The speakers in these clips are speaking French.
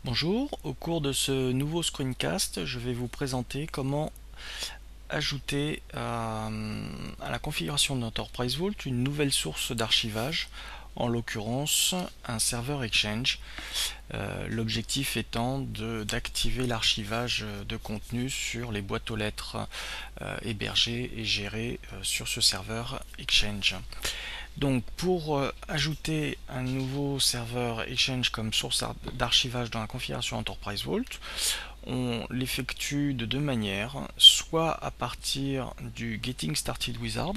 Bonjour, au cours de ce nouveau screencast, je vais vous présenter comment ajouter à la configuration d'Enterprise Vault une nouvelle source d'archivage, en l'occurrence un serveur Exchange, l'objectif étant d'activer l'archivage de contenu sur les boîtes aux lettres hébergées et gérées sur ce serveur Exchange. Donc pour ajouter un nouveau serveur Exchange comme source d'archivage dans la configuration Enterprise Vault, on l'effectue de deux manières, soit à partir du Getting Started Wizard,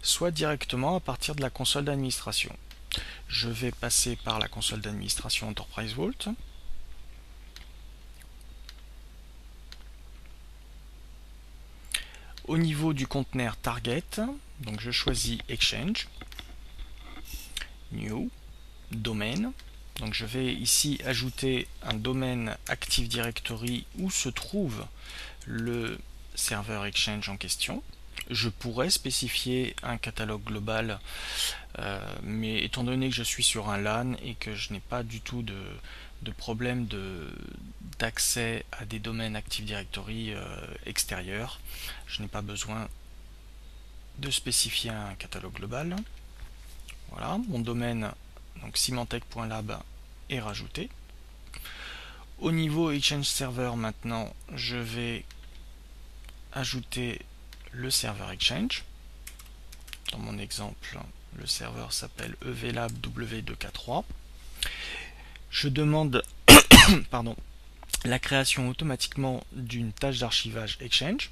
soit directement à partir de la console d'administration. Je vais passer par la console d'administration Enterprise Vault. Au niveau du conteneur Target, donc je choisis Exchange, New, Domaine. Donc je vais ici ajouter un domaine Active Directory où se trouve le serveur Exchange en question. Je pourrais spécifier un catalogue global, mais étant donné que je suis sur un LAN et que je n'ai pas du tout de problème d'accès à des domaines Active Directory extérieurs, je n'ai pas besoin de spécifier un catalogue global. Voilà, mon domaine donc symantec.lab est rajouté. Au niveau Exchange Server maintenant, je vais ajouter le serveur Exchange. Dans mon exemple, le serveur s'appelle evlab w2k3. Je demande pardon, la création automatiquement d'une tâche d'archivage Exchange.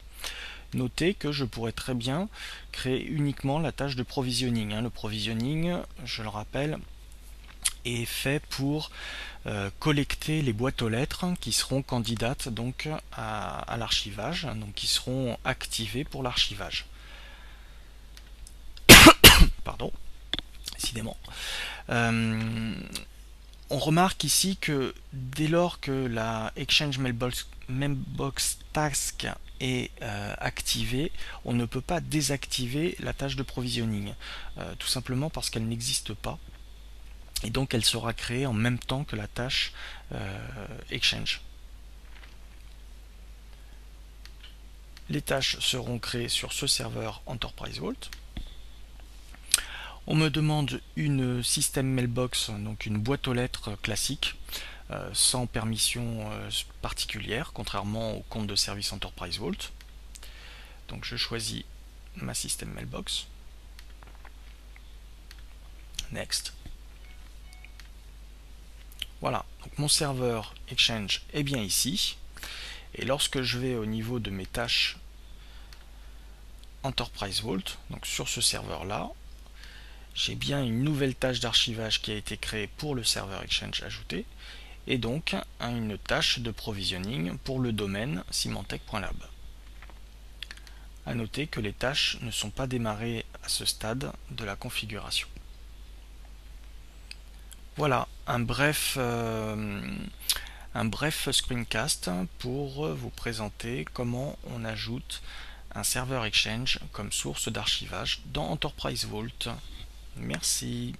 Notez que je pourrais très bien créer uniquement la tâche de provisioning. Le provisioning, je le rappelle, est fait pour collecter les boîtes aux lettres qui seront candidates donc à l'archivage, donc qui seront activées pour l'archivage. Pardon, décidément. On remarque ici que dès lors que la Exchange Mailbox Task est activée, on ne peut pas désactiver la tâche de provisioning, tout simplement parce qu'elle n'existe pas. Et donc elle sera créée en même temps que la tâche Exchange. Les tâches seront créées sur ce serveur Enterprise Vault. On me demande une système mailbox, donc une boîte aux lettres classique, sans permission particulière, contrairement au compte de service Enterprise Vault. Donc je choisis ma système mailbox. Next. Voilà, donc mon serveur Exchange est bien ici. Et lorsque je vais au niveau de mes tâches Enterprise Vault, donc sur ce serveur-là, j'ai bien une nouvelle tâche d'archivage qui a été créée pour le serveur Exchange ajouté, et donc une tâche de provisioning pour le domaine symantec.lab. A noter que les tâches ne sont pas démarrées à ce stade de la configuration. Voilà, un bref screencast pour vous présenter comment on ajoute un serveur Exchange comme source d'archivage dans Enterprise Vault. Merci.